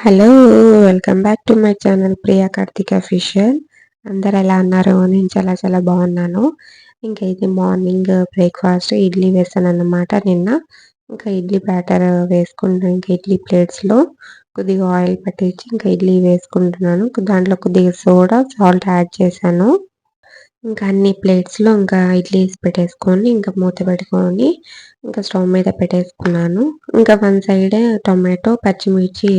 Hello! Welcome back to my channel Priya Karthik official. అందరూ ఎలా ఉన్నారు? నేను చాలా చాలా బాగున్నాను. ఇంకా ఇది మార్నింగ్ బ్రేక్‌ఫాస్ట్ ఇడ్లీ వేశానన్నమాట నిన్న. ఇంకా ఇడ్లీ బ్యాటర్ వేసుకుంటున్నా. ఇంకా ఇడ్లీ ప్లేట్స్‌లో కొద్దిగా ఆయిల్ పట్టించి ఇంకా ఇడ్లీ వేసుకుంటున్నాను. దాంట్లో కొద్దిగా సోడా, సాల్ట్ యాడ్ చేశాను. ఇంకా అన్ని ప్లేట్స్‌లో ఇంకా ఇడ్లీస్ పెట్టేసుకొని, ఇంకా మూత పెట్టుకొని, ఇంకా స్టవ్ మీద పెట్టేసుకున్నాను. ఇంకా వన్ సైడ్ టొమాటో, పచ్చిమిర్చి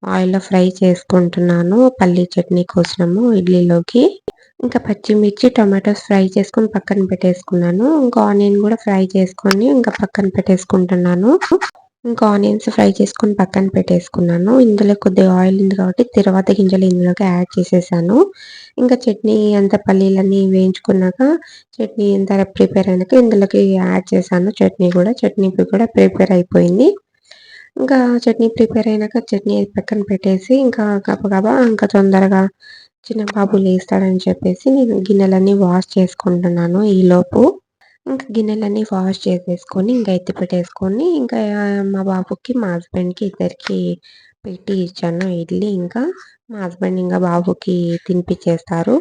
ఆయిల్‌లో ఫ్రై చేసుకుంటున్నాను. పల్లీ చట్నీ కోసము ఇడ్లీలోకి. ఇంకా పచ్చిమిర్చి, టొమాటోస్ ఫ్రై చేసుకొని పక్కన పెట్టేసుకున్నాను. ఇంకా ఆనియన్ కూడా ఫ్రై చేసుకొని ఇంకా పక్కన పెట్టేసుకుంటున్నాను. ఇంకా ఆనియన్స్ ఫ్రై చేసుకొని పక్కన పెట్టేసుకున్నాను. ఇందులో కొద్దిగా ఆయిల్ ఉంది కాబట్టి తిరవాత గింజలు ఇందులోకి యాడ్ చేసేసాను. ఇంకా చట్నీ అంతా పల్లీలన్నీ వేయించుకున్నాక చట్నీ అంతా ప్రిపేర్ అయినాక ఇందులోకి యాడ్ చేశాను. చట్నీ కూడా ప్రిపేర్ అయిపోయింది. ఇంకా చట్నీ ప్రిపేర్ అయినాక చట్నీ పక్కన పెట్టేసి ఇంకా గబగబా ఇంకా తొందరగా చిన్న బాబు లేస్తాడని చెప్పేసి నేను గిన్నెలన్నీ వాష్ చేసుకుంటున్నాను ఈలోపు. ఇంక గిన్నెలన్నీ వాష్ చేసేసుకొని, ఇంక ఎత్తి పెట్టేసుకొని, ఇంకా మా బాబుకి, మా హస్బెండ్‌కి ఇద్దరికీ పెట్టి ఇచ్చాను ఇడ్లీ. ఇంకా మా హస్బెండ్ ఇంగ బాబుకి తినిపిచ్చేస్తారు.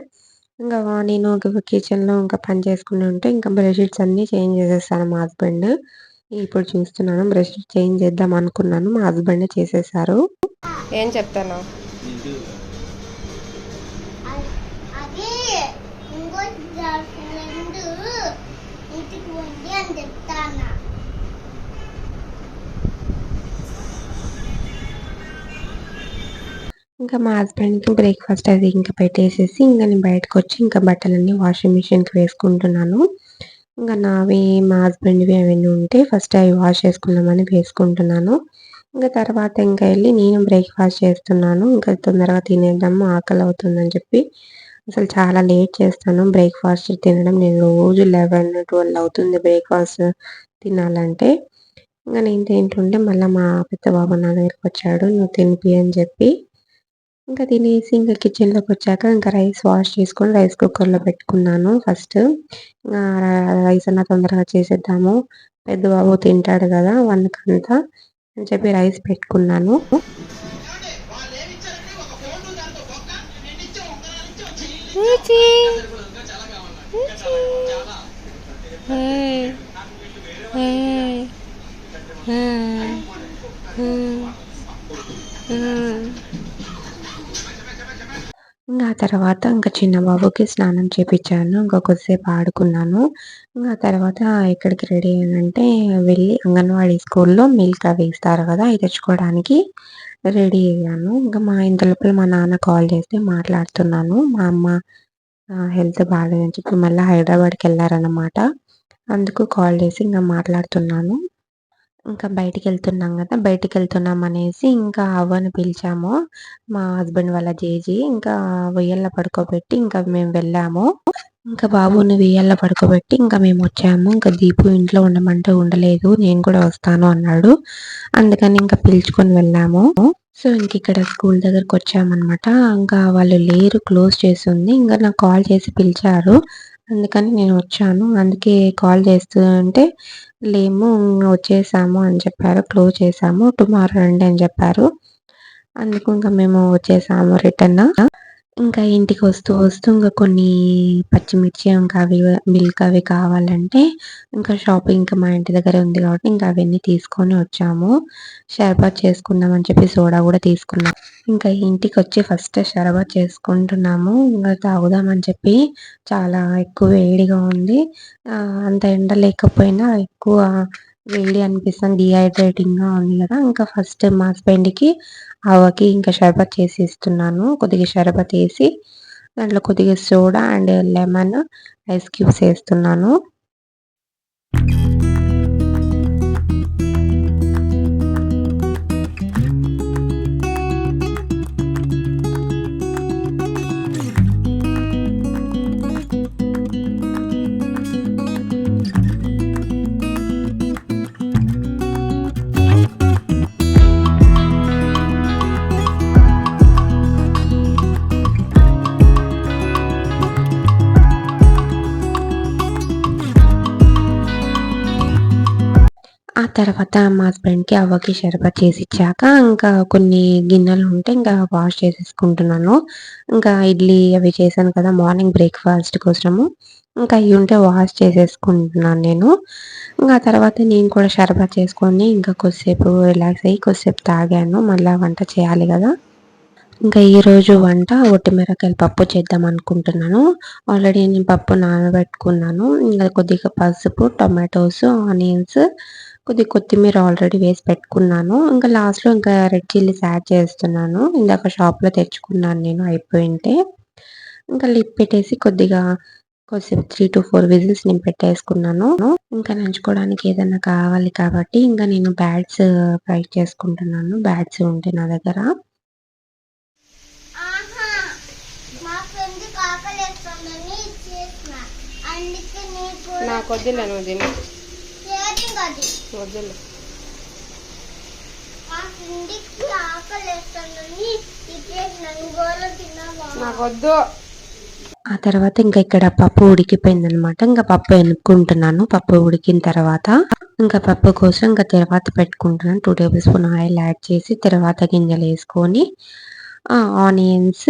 ఇంగా నేను కిచెన్‌లో ఇంకా పని చేసుకుంటూ ఉంటే, ఇంకా బెడ్ షీట్స్ అన్నీ చేంజ్ చేసేసారు మా హస్బెండ్. ఇప్పుడు చూస్తున్నాను బ్రష్ చేంజ్ చేద్దాం అనుకున్నాను. మా హస్బెండే చేసేసారు. ఏం చెప్తాను అది ఇంకో ఫ్రెండ్ ఇంటికి పోయింది అని చెప్తాను. ఇంకా మా హస్బెండ్‌కి బ్రేక్‌ఫాస్ట్ అది ఇంకా పెట్టేసేసి, ఇంక నేను బయటకొచ్చి ఇంకా బట్టలన్నీ వాషింగ్ మిషన్‌కి వేసుకుంటున్నాను. ఇంక నావి, మా హస్బెండ్‌వి అవన్నీ ఉంటే ఫస్ట్ అవి వాష్ చేసుకుందామని వేసుకుంటున్నాను. ఇంక తర్వాత ఇంకా ఎళ్లి నేను బ్రేక్‌ఫాస్ట్ చేస్తున్నాను. ఇంకా తొందరగా తినేద్దాము ఆకలవుతుందని చెప్పి. అసలు చాలా లేట్ చేస్తాను బ్రేక్‌ఫాస్ట్ తినడం. నేను రోజు 11, 12 అవుతుంది బ్రేక్‌ఫాస్ట్ తినాలంటే. ఇంక నేను తింటుంటే మళ్ళా మా పెద్ద బాబు నా దగ్గరకొచ్చాడు. "నువ్వు తినిపి" అని చెప్పి. ఇంకా తినేసి ఇంక కిచెన్‌లోకొచ్చాక ఇంకా రైస్ వాష్ చేసుకొని రైస్ కుక్కర్‌లో పెట్టుకున్నాను ఫస్ట్. రైస్ అన్నా తొందరగా చేసేద్దాము. పెద్ద బాబు తింటాడు గదా! 1కంతా అని చెప్పి రైస్ పెట్టుకున్నాను. ఊచి ఊచి హాయ్ హాయ్ హాయ్ ఇంగ ఆ తర్వాత ఇంక చిన్న బాబుకి స్నానం చేపిచ్చాను. ఇంక కొద్దిసేపు ఆడుకున్నాను. ఇంగ ఆ తర్వాత ఎక్కడికి రెడీ అయ్యానంటే వెళ్ళి అంగన్వాడీ స్కూల్‌లో మిల్క్ అవి ఇస్తారు గదా! అయి తెచ్చుకోవడానికి రెడీ అయ్యాను. ఇంక ఇంత లోపల మా నాన్న కాల్ చేస్తే మాట్లాడుతున్నాను. మా అమ్మ హెల్త్ బాలేదని చెప్పి మళ్ళా హైదరాబాద్‌కెళ్లారన్నమాట. అందుకు కాల్ చేసి ఇంగ మాట్లాడుతున్నాను. ఇంకా బయటికెళ్తున్నాం గదా! బయటికెళ్తున్నామనేసి ఇంకా అవ్వని పిలిచాము. మా హస్బెండ్ వాళ్ళ జేజీ. ఇంకా ఉయ్యాల్లో పడుకోబెట్టి ఇంకా మేము వెళ్ళాము. ఇంకా బాబుని ఉయ్యాల్లో పడుకోబెట్టి ఇంకా మేమొచ్చాము. ఇంకా దీపు ఇంట్లో ఉండమంటే ఉండలేదు. నేను కూడా వస్తాను అన్నాడు. అందుకని ఇంకా పిలుచుకొని వెళ్ళాము. సో, ఇంకిక్కడ స్కూల్ దగ్గరకొచ్చామనమాట. ఇంకా వాళ్ళు లేరు క్లోజ్ చేసుంది. ఇంక నాకు కాల్ చేసి పిలిచారు. అందుకని నేను వచ్చాను. అందుకే కాల్ చేస్తూ ఉంటే లేము వచ్చేసాము అని చెప్పారు. క్లోజ్ చేసాము. టుమారో రండి అని చెప్పారు. అందుకు ఇంక మేము వచ్చేసాము రిటర్న్. ఇంకా ఇంటికి వస్తూ ఇంక కొన్ని పచ్చిమిర్చి ఇంకా అవి మిల్క్ అవి కావాలంటే ఇంకా షాపింగ్ ఇంకా మా ఇంటి దగ్గరే ఉంది కాబట్టి ఇంకా అవన్నీ తీసుకొని వచ్చాము. షర్బత్ చేసుకుందామని చెప్పి సోడా కూడా తీసుకున్నాం. ఇంకా ఇంటికొచ్చి ఫస్ట్ షర్బత్ చేసుకుంటున్నాము. ఇంగ తాగుదామని చెప్పి చాలా ఎక్కువ వేడిగా ఉంది. అంత ఎండ లేకపోయినా ఎక్కువ వేడి అనిపిస్తుంది. డీహైడ్రేటింగ్‌గా ఉంది గదా! ఇంకా ఫస్ట్ మా హస్బెండ్‌కి, అవ్వకి ఇంకా షర్బత్ చేసి ఇస్తున్నాను. కొద్దిగా షర్బత్ ఏసి దాంట్లో కొద్దిగా soda and lemon, ice cubes ఏస్తున్నాను. ఆ తర్వాత మా హస్బెండ్‌కి, అవ్వకి షర్బత్ చేసి ఇచ్చాక, ఇంకా కొన్ని గిన్నెలు ఉంటే ఇంకా వాష్ చేసేసుకుంటున్నాను. ఇంకా ఇడ్లీ అవి చేశాను కదా! మార్నింగ్ బ్రేక్‌ఫాస్ట్ కోసము. ఇంకా అయి ఉంటే వాష్ చేసేసుకుంటున్నాను నేను. ఇంక ఆ తర్వాత నేను కూడా షర్బత్ చేసుకొని ఇంకా కొద్దిసేపు రిలాక్స్ అయ్యి కొద్దిసేపు తాగాను. మళ్ళా వంట చేయాలి గదా! ఇంకా ఈరోజు వంట ఒట్టిమిరపకాయల పప్పు చేద్దాం అనుకుంటున్నాను. ఆల్రెడీ నేను పప్పు నానబెట్టుకున్నాను. ఇంగ కొద్దిగా పసుపు, టొమాటోస్, ఆనియన్స్, కొద్దిగా కొత్తిమీర ఆల్రెడీ వేసి పెట్టుకున్నాను. ఇంకా లాస్ట్‌లో ఇంకా రెడ్ చిల్లీస్ యాడ్ చేస్తున్నాను. ఇందాక షాప్‌లో తెచ్చుకున్నాను నేను అయిపోయుంటే. ఇంకా లిడ్ పెట్టేసి కొద్దిసేపు 3-4 విజిల్స్ నేను పెట్టేసుకున్నాను. ఇంకా నంచుకోవడానికి ఏదన్నా కావాలి కాబట్టి ఇంకా నేను బ్యాట్స్ ఫ్రై చేసుకుంటున్నాను. బ్యాట్స్ ఉంటే నా దగ్గర. ఆహా మా ఫ్రెండ్ కాకలేస్తుందని ఇచ్చేసిన అందుకే నీకు నాకు వద్దులే, నువ్వు తిను. షేరింగ్ అది వద్దులే. మా ఫ్రెండ్కి ఆకలేస్తుందని ఇచ్చేసిన గోలు తిన్నావా నాకు వద్దు. ఆ తర్వాత ఇంకా ఇక్కడ పప్పు ఉడికిపోయిందనమాట. ఇంకా పప్పు ఎనుక్కుంటున్నాను. పప్పు ఉడికిన తర్వాత ఇంకా పప్పు కోసం ఇంకా తిరువాత పెట్టుకుంటున్నాను. 2 టేబుల్ స్పూన్ ఆయిల్ యాడ్ చేసి తిరువాత గింజలేసుకొని ఆనియన్స్,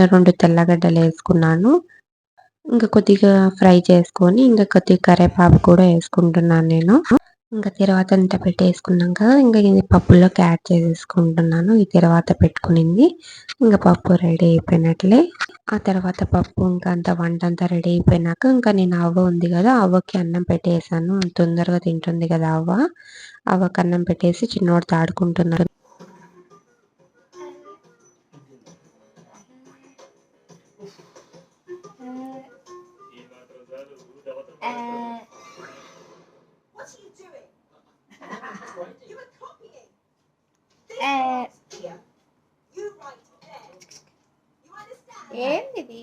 2 తెల్లగడ్డలేసుకున్నాను. ఇంకా కొద్దిగా ఫ్రై చేసుకొని ఇంకా కొద్దిగా కరివేపాకు కూడా ఏసుకుంటున్నాను నేను. ఇంకా తిరువాత అంతా పెట్టేసుకున్నాక ఇంకా ఇది పప్పులోకి యాడ్ చేసేసుకుంటున్నాను. ఈ తిరువాత పెట్టుకునింది. ఇంకా పప్పు రెడీ అయిపోయినట్లే. ఆ తర్వాత పప్పు ఇంకా వంట అంతా రెడీ అయిపోయినాక ఇంకా నేను అవ్వ ఉంది కదా! అవ్వకి అన్నం పెట్టేసాను. తొందరగా తింటుంది కదా అవ్వ. అవ్వకి అన్నం పెట్టేసి చిన్నోడితో ఆడుకుంటున్నాడు. ఏంటిది?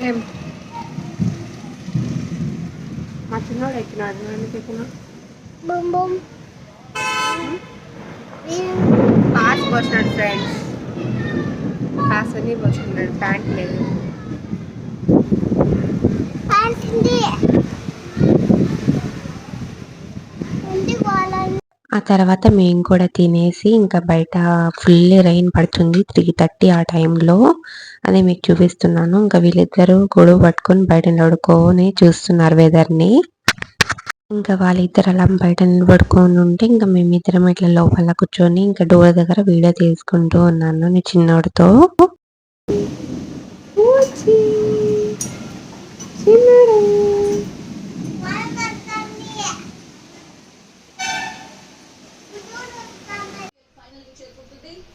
ఏం? మా చిన్నోడు ఎక్కినాడు, నువ్వు ఎందుకు ఎక్కినావు? బూమ్ బూమ్ పాస్ పోసినాడు ఫ్రెండ్స్. పాస్ అన్నీ పోసుకున్నాడు, ప్యాంట్ లేదు. ఆ తర్వాత మేము కూడా తినేసి ఇంకా బయట ఫుల్ రైన్ పడుతుంది. 3:30 ఆ టైంలో. అదే మీకు చూపిస్తున్నాను. ఇంకా వీళ్ళిద్దరూ గొడుగు పట్టుకొని బయట నిలబడుకొని చూస్తున్నారు వెదర్‌ని. ఇంకా వాళ్ళిద్దరు అలా బయట నిలబడుకొని ఉంటే ఇంకా మేమిద్దరం ఇట్లా లోపల కూర్చొని ఇంకా డోర్ దగ్గర వీడియో తీసుకుంటూ ఉన్నాను నీ చిన్నోడితో.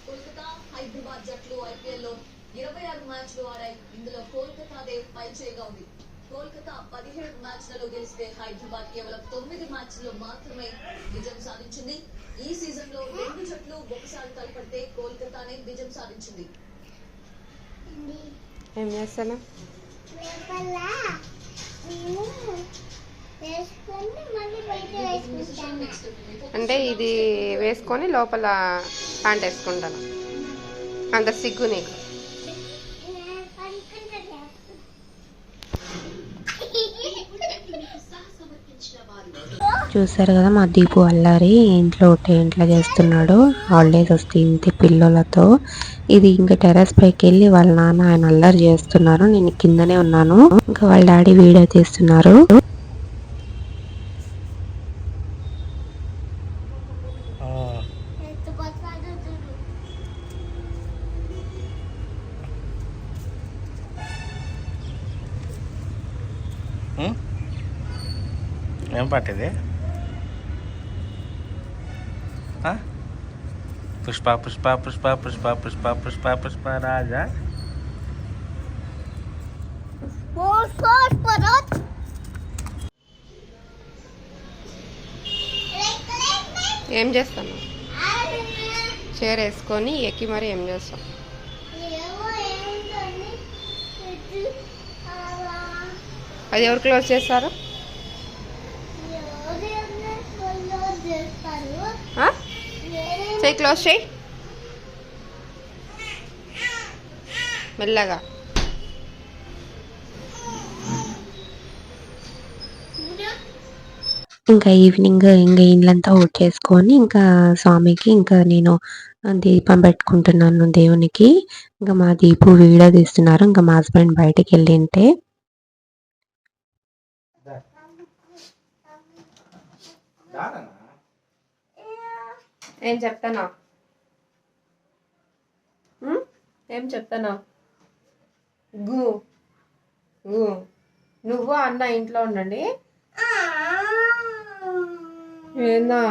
కోల్కతా హైదరాబాద్ జట్లు ఐపీఎల్లో 26 మ్యాచ్లు ఆడాయి. ఇందులో కోల్కతాదే పైచేయిగా ఉంది. కోల్కతా 17 మ్యాచ్లలో గెలిస్తే హైదరాబాద్ కేవలం 9 మ్యాచ్ల్లో మాత్రమే విజయం సాధించింది. ఈ సీజన్ లో 2 జట్లు ఒకసారి తలపడితే కోల్కతానే విజయం సాధించింది. ఏం చేస్తాను? అంటే ఇది వేసుకొని లోపల ప్యాంట్ వేసుకుంటాను. అంత సిగ్గు నీకు. చూసారు కదా మా దీపు అల్లారి ఇంట్లో ఇంట్లో చేస్తున్నాడు. హాలిడేస్ వస్తే ఇంటి పిల్లలతో. ఇది ఇంకా టెర్రస్ పైకి వెళ్ళి వాళ్ళ నాన్న ఆయన అల్లరి చేస్తున్నారు. నేను కిందనే ఉన్నాను. ఇంకా వాళ్ళ డాడీ వీడియో తీస్తున్నారు. ఏం పట్టిది పుష్ప పుష్ప పుష్ప పుష్ప పుష్ప పుష్ప పుష్ప రాజా. ఏం చేస్తాను? చైర్ వేసుకొని ఎక్కి మరి ఏం చేస్తాం? అది ఎవరు క్లోజ్ చేస్తారు? చెయ్యి క్లోజ్ చేయి మెల్లగా. ఇంకా ఈవినింగ్ ఇంకా ఇళ్ళంతా ఊడ్చేసుకొని ఇంకా స్వామికి ఇంకా నేను దీపం పెట్టుకుంటున్నాను దేవునికి. ఇంకా మా దీపు వీడియో తీస్తున్నారు. ఇంకా మా హస్బెండ్ బయటికి వెళ్ళింటే ఏం చెప్తానా? ఏం చెప్తానా? గు గు నువ్వు అన్న ఇంట్లో ఉండండి. ఏందా?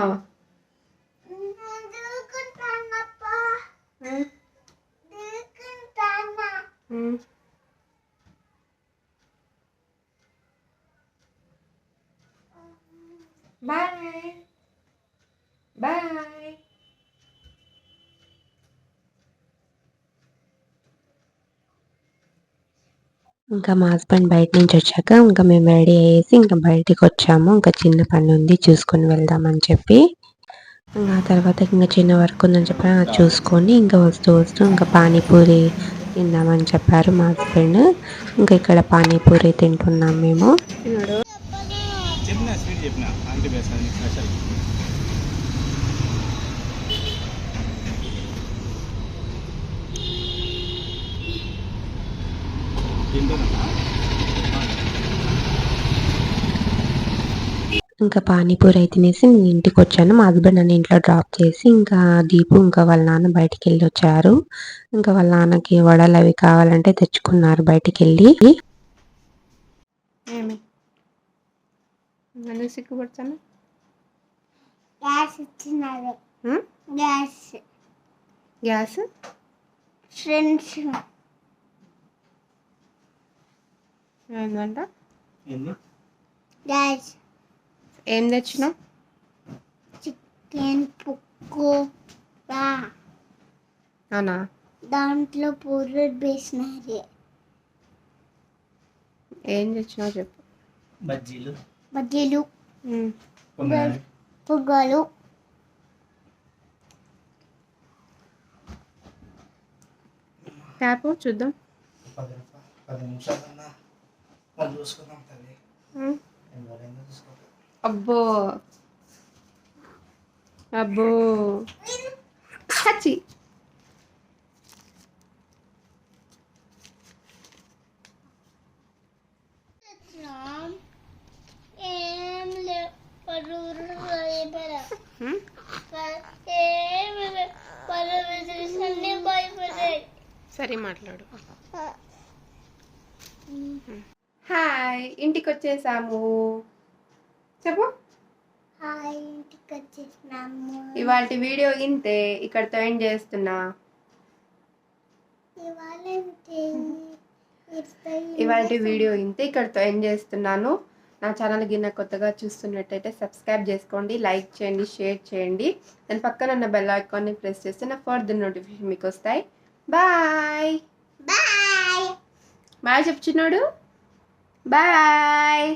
Bye bye. ఇంకా మా హస్బెండ్ బయట నుంచి వచ్చాక ఇంకా మేము రెడీ అయ్యేసి ఇంకా బయటికి వచ్చాము. ఇంకా చిన్న పని ఉంది చూసుకొని వెళ్దామని చెప్పి. ఇంకా ఆ తర్వాత ఇంకా చిన్న వర్క్ ఉందని చెప్పి అది చూసుకొని ఇంకా వస్తూ వస్తూ ఇంకా పానీపూరి తిందామని చెప్పారు మా హస్బెండ్. ఇంకా ఇక్కడ పానీపూరి తింటున్నాం మేము. చెప్పిన స్వీట్ చెప్పిన ఆంటీ బేసానికి స్పెషల్. ఇంకా పానీపూరి అయితే తినేసి నేను ఇంటికి వచ్చాను. మా హస్బెండ్ నన్ను ఇంట్లో డ్రాప్ చేసి ఇంకా దీపు ఇంకా వాళ్ళ నాన్న బయటికి వెళ్ళి వచ్చారు. ఇంకా వాళ్ళ నాన్నకి వడలు అవి కావాలంటే తెచ్చుకున్నారు బయటికి వెళ్ళి. ఏమి నన్ను సిగ్గుపడతాను? గ్యాస్ ఇచ్చినారు. గ్యాస్ గ్యాస్ ఫ్రెండ్స్ ఏంటంట? గ్యాస్ ఏం తెచ్చినావు? చికెన్ పకోడా. అవునా? దాంట్లో పూరి వేసినారు. ఏం తెచ్చినావు చెప్పు. బజ్జీలు బజ్జీలు పొంగనాలు. పుగ్గలు ట్యాపు చూద్దాం. 10 నిమిషాలన్నా మనం చూసుకుందాం తల్లి. ఎవరైనా చూసుకోవాలి. అబ్బో అబ్బో చచ్చి. ఏం లేవు. సరే మాట్లాడు. హాయ్, ఇంటికి వచ్చేసాము. చెప్పు. హాయ్, ఇంటికి వచ్చేసినాము. ఇవాళ వీడియో ఇంతే, ఇక్కడతో ఎండ్ చేస్తున్నా. ఇవాళ వీడియో ఇంతే, ఇక్కడతో ఎండ్ చేస్తున్నాను. నా ఛానల్ గిన్న కొత్తగా చూస్తున్నట్టయితే సబ్స్క్రైబ్ చేసుకోండి, లైక్ చేయండి, షేర్ చేయండి. దాని పక్కన ఉన్న బెల్ ఐకాన్ని ప్రెస్ చేస్తే నా ఫర్దర్ నోటిఫికేషన్ మీకు వస్తాయి. బాయ్ బాయ్ బాయ్ చెప్తున్నాడు. బాయ్.